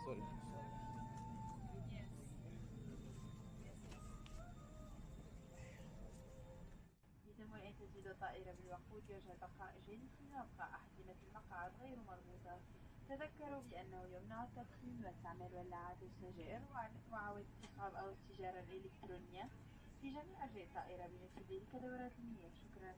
Sorry. يتم أن تزيد الطائرة بالوقود لرجع خارجين حين يبقى أحزمة المقعد غير مربوطة. تذكروا بأنه يمنع التدخين واستعمال ولاعات السجائر وعودة اتخاذ أو السيجارة الإلكترونية في جميع أجزاء الطائرة بما في ذلك دورات المياه. شكرا.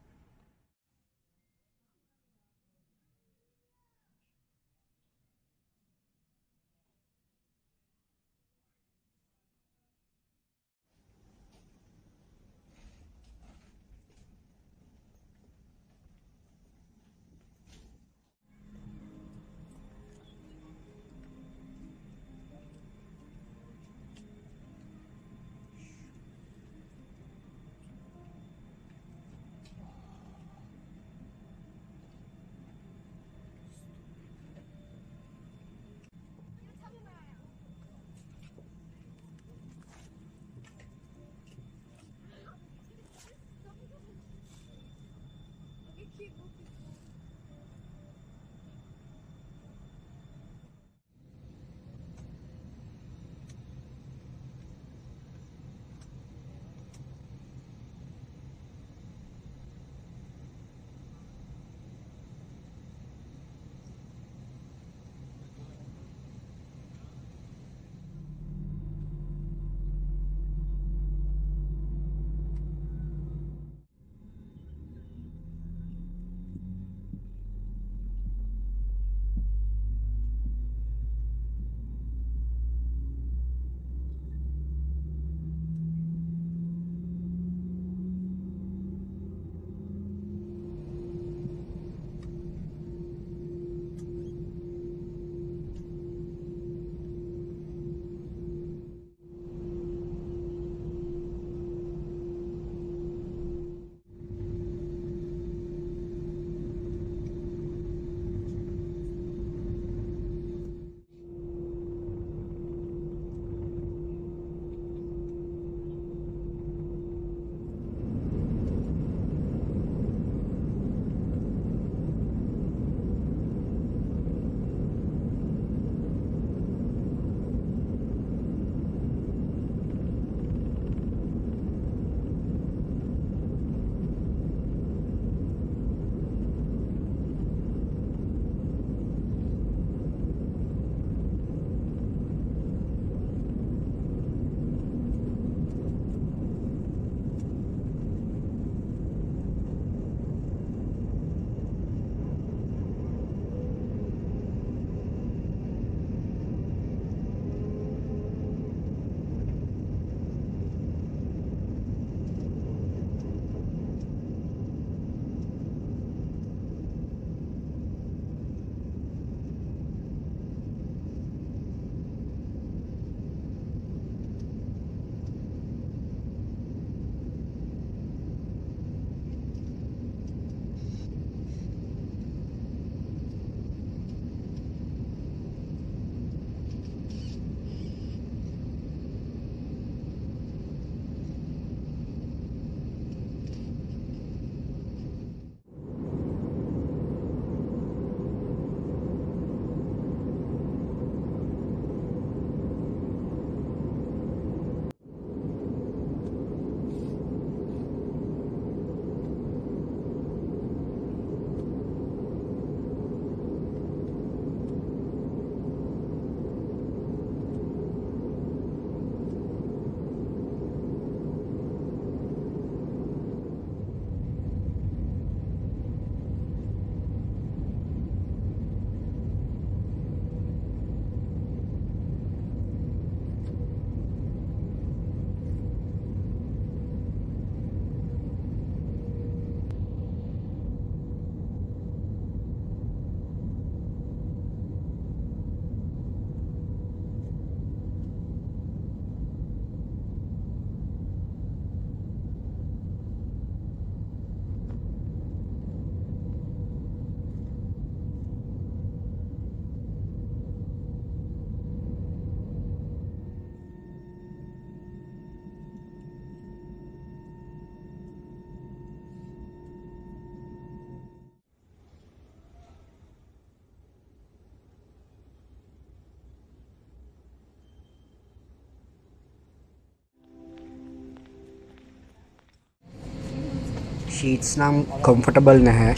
Sheets නම් comfortable නැහැ.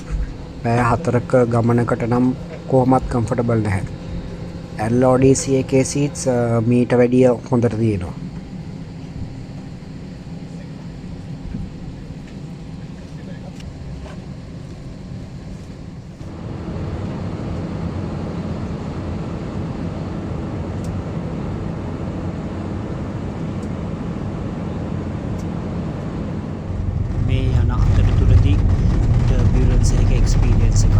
පැය 4ක ගමනකට නම් කොහොමත් කම්ෆර්ටබල් නැහැ. LODC එකේ සීට්ස් මීට වැඩිය හොඳට තියෙනවා. මේ යන අතරතුරදී ටර්බියුලන්ස් එක එක්ස්පීරියන්ස් එකක්.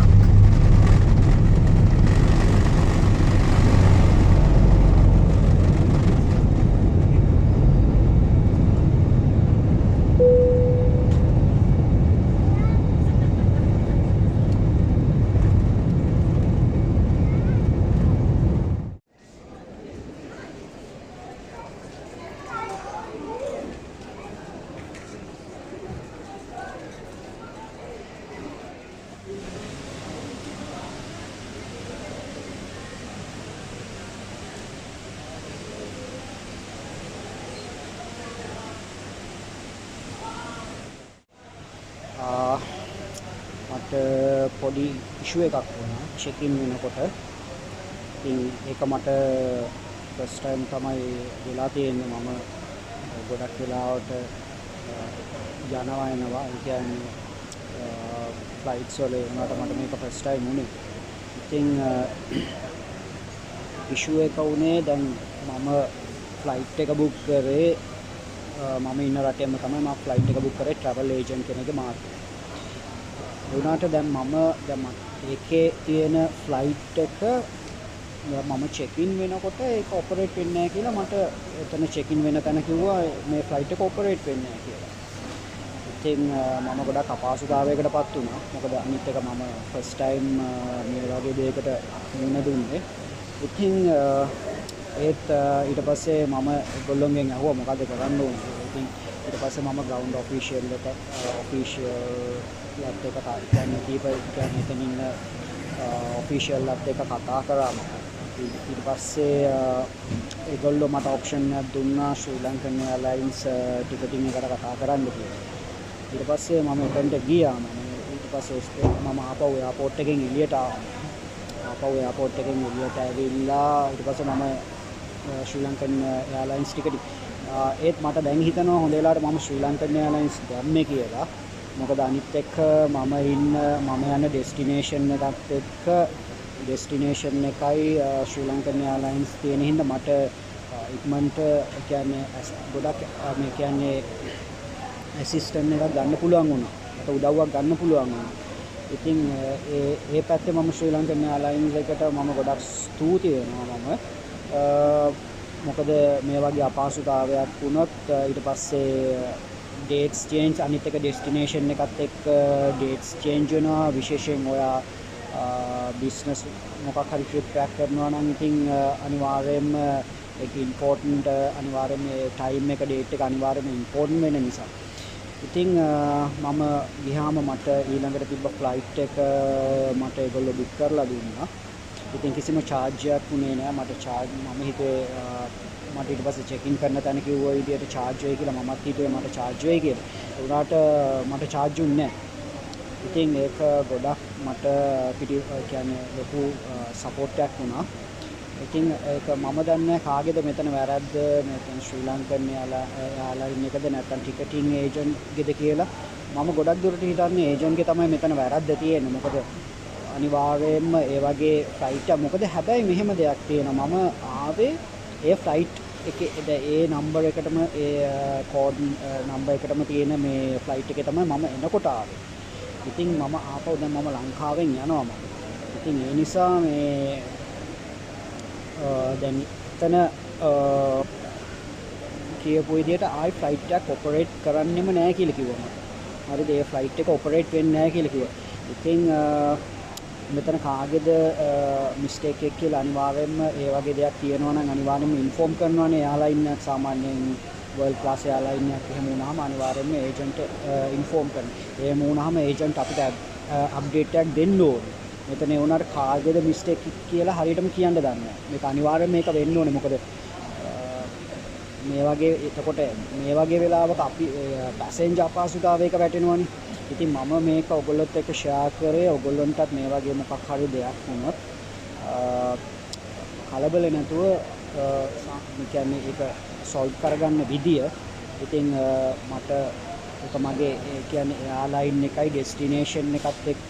මට පොඩි ඉෂුව එකක් වුණා චෙක් ඉන් වෙනකොට. ඉතින් ඒක මට ෆස්ට් ටයිම් තමයි වෙලා තියෙන්නේ. මම ගොඩක් වෙලාවට යනවා එනවා. ඒ කියන්නේ ෆ්ලයිට්ස් වල වුණාට මට මේක ෆස්ට් ටයිම් වුණේ. ඉතින් ඉෂුව එක වුණේ දැන් මම ෆ්ලයිට් එක බුක් කරේ මම ඉන්න රටේම තමයි මම ෆ්ලයිට් එක බුක් කරේ ට්‍රැවල් ඒජන්ට් කෙනෙක්ගේ මාර්ගයෙන්. ඒ වුණාට දැන් ඒකේ තියෙන ෆ්ලයිට් එක මම චෙක් ඉන් වෙනකොට ඒක ඔපරේට් වෙන්නේ නැහැ කියලා මට එතන චෙක් ඉන් වෙන තැන කිව්වා මේ ෆ්ලයිට් එක ඔපරේට් වෙන්නේ නැහැ කියලා. ඉතින් මම ගොඩක් අපහසුතාවයකටපත් වුණා. මොකද අනිත් එක මම ෆස්ට් ටයිම් මේ වගේ දෙයකට මුහුණ දුන්නේ. ඉතින් ඊට පස්සේ මම ඒගොල්ලොන්ගෙන් අහුවා මොකද කරන්න ඕනේ. ඉතින් ඊට පස්සේ මම ග්‍රවුන්ඩ් ඔෆිෂියල් ලත් එක කියන්නේ කියන්නේ එතන ඉන්න ඔෆිෂියල් ලත් එක කතා කරා මම. ඊට පස්සේ ඒගොල්ලෝ මට ඔප්ෂන් එකක් දුන්නා ශ්‍රී ලංකන් එයාර්ලයින්ස් ටිකටින් එකට කතා කරන්න කියලා. ඊට පස්සේ මම එතනට ගියා. ඊට පස්සේ මම ආපහු එයාපෝට් එකෙන් එළියට ආවා. එයාපෝට් එකෙන් එළියට ඇවිල්ලා ඊට පස්සේ මම ශ්‍රී ලංකන් එයාර්ලයින්ස් ටිකටින් ඒත් මට දැන් හිතනවා හොඳ වෙලාවට මම ශ්‍රී ලංකන් එයාර්ලයින්ස් දැම්මේ කියලා. මොකද අනිත් එක්ක මම යන ඩෙස්ටිනේෂන් එකත් එක්ක ඩෙස්ටිනේෂන් එකයි ශ්‍රී ලංකන් එයාර්ලයින්ස් තියෙන හින්දා මට ඉක්මනට කියන්නේ ගොඩක් මේ කියන්නේ ඇසිස්ටන්ට් එකක් ගන්න පුළුවන් වුණා. මට උදව්වක් ගන්න පුළුවන් වුණා. ඉතින් ඒ පැත්තේ මම ශ්‍රී ලංකන් එයාර්ලයින්ස් එකට මම ගොඩක් ස්තුති වෙනවා මම. මොකද මේ වගේ අපහසුතාවයක් වුණොත් ඊට පස්සේ ඩේට්ස් චේන්ජ් අනිත් එක ඩෙස්ටිනේෂන් එකත් එක්ක ඩේට්ස් චේන්ජ් වෙනවා. විශේෂයෙන් ඔයා බිස්නස් මොකක් හරි ට්‍රිප් එකක් කරනවා නම් ඉතින් අනිවාර්යයෙන්ම ඒක ඉම්පෝටන්ට් අනිවාර්යයෙන්ම ටයිම් එක ඩේට් එක අනිවාර්යයෙන්ම ඉම්පෝටන්ට් වෙන නිසා. ඉතින් මම ගියාම මට ඊළඟට තිබ්බ ෆ්ලයිට් එක මට ඒගොල්ලෝ බුක් කරලා දුන්නා. ඉතින් කිසිම charge එකක් උනේ නෑ. මම හිතුවේ මට ඊට පස්සේ චෙක් ඉන් කරන තැන කිව්වා විදියට charge වෙයි කියලා. මමත් හිතුවේ මට charge වෙයි කියලා. ඒ වුණාට මට charge උන්නේ නෑ. ඉතින් ඒක ගොඩක් මට කියන්නේ ලොකු සපෝට් එකක් වුණා. ඉතින් ඒක මම දන්නේ කාගේද මෙතන වැරද්ද මෙතන ශ්‍රී ලංකන් එයාර්ලයින් එකද නැත්නම් ටිකටින් ඒජන්ට් ගෙද කියලා. මම ගොඩක් දුරට හිතන්නේ ඒජන්ට්ගේ තමයි මෙතන වැරද්ද තියෙන්නේ. මොකද අනිවාර්යයෙන්ම ඒ වගේ ෆ්ලයිට් එක මොකද හැබැයි මෙහෙම දෙයක් තියෙනවා. මම ආවේ ඒ ෆ්ලයිට් එකේ ඒ නම්බර් එකටම ඒ කෝඩ් නම්බර් එකටම තියෙන මේ ෆ්ලයිට් එකේ තමයි මම එනකොට ආවේ. ඉතින් මම ආපහු දැන් මම ලංකාවෙන් යනවා මම. ඉතින් ඒ නිසා මේ දැන් එතන කියපු විදිහට ආයි ෆ්ලයිට් එකක් ඔපරේට් කරන්නෙම නැහැ කියලා කිව්වා මට. හරිද? ඒ ෆ්ලයිට් එක ඔපරේට් වෙන්නේ නැහැ කියලා කිව්වා. ඉතින් මෙතන කාගේද මිස්ටේක් එක කියලා අනිවාර්යයෙන්ම ඒ වගේ දෙයක් තියෙනවා නම් අනිවාර්යයෙන්ම ඉන්ෆෝම් කරනවානේ. එයාලයින් එකක් සාමාන්‍යයෙන් වර්ල්ඩ් ක්ලාස් එයාලයින් එකක් එහෙම වුණාම අනිවාර්යයෙන්ම ඒජන්ට් ඉන්ෆෝම් කරනවා. එහෙම වුණාම ඒජන්ට් අපිට අප්ඩේට් එකක් දෙන්න ඕනේ. මෙතන ඒ වුණාට කාගේද මිස්ටේක් කියලා හරියටම කියන්න දන්නේ නැහැ. මේක අනිවාර්යයෙන්ම මේක වෙන්න ඕනේ. මොකද මේ වගේ එතකොට මේ වගේ වෙලාවක අපි පැසෙන්ජර් අපහසුතාවයක වැටෙනවනේ. ඉතින් මම මේක ඔයගොල්ලොත් එක්ක ෂෙයා කරේ ඔයගොල්ලන්ටත් මේ වගේ මොකක් හරි දෙයක් වුණොත් කලබල නැතුව කියන්නේ ඒක සොල්ව් කරගන්න විදිය. ඉතින් මට ඒක මගේ කියන්නේ එයාලයින් එකයි ඩෙස්ටිනේෂන් එකත් එක්ක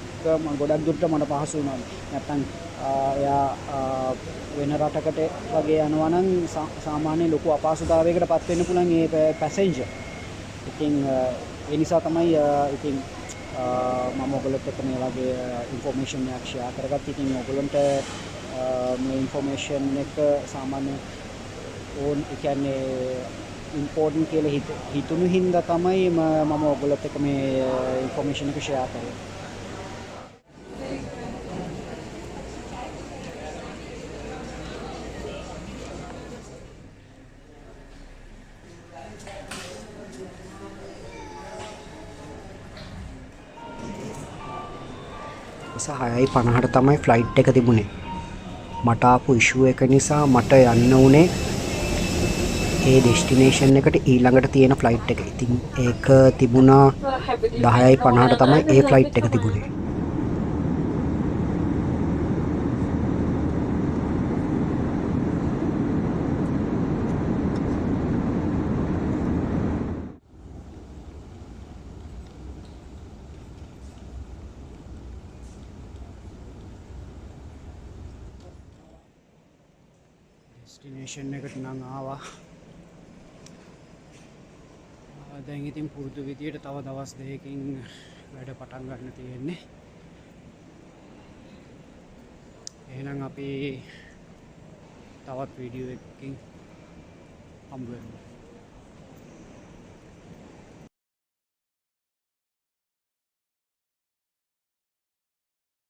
ගොඩක් දුරට මට පහසු වුණා. නැත්තම් එයා වෙන රටකට වගේ යනවා නම් සාමාන්‍ය ලොකු අපහසුතාවයකට පත් වෙන්න පුළුවන් ඒ පැසෙන්ජර්. ඉතින් ඒ නිසා තමයි ඉතින් මම ඔයගොල්ලොත් එක්ක මේ වගේ ඉන්ෆෝමේෂන් එකක් ෂෙයා කරගත්තා. ඉතින් ඔයගොල්ලන්ට මේ ඉන්ෆෝමේෂන් එක සාමාන්‍ය ඕන් කියන්නේ ඉම්පෝර්ටන්ට් කියලා හිතුණු හින්දා තමයි මම ඔයගොල්ලොත් එක්ක මේ ඉන්ෆෝමේෂන් එක ෂෙයා කරේ. නිසා 6:50ට තමයි ෆ්ලයිට් එක තිබුණේ. මට ආපු ඉෂුව එක නිසා මට යන්න උනේ ඒ ඩෙස්ටිනේෂන් එකට ඊළඟට තියෙන ෆ්ලයිට් එක. ඉතින් ඒක තිබුණා 10:50ට තමයි ඒ ෆ්ලයිට් එක තිබුණේ. ඩෙස්ටිනේෂන් එකට නම් ආවා. දැන් ඉතින් පුරුදු විදියට තව දවස් දෙකකින් වැඩ පටන් ගන්න තියෙන්නේ. එහෙනම් අපි තවත් වීඩියෝ එකකින් හම්බ වෙමු.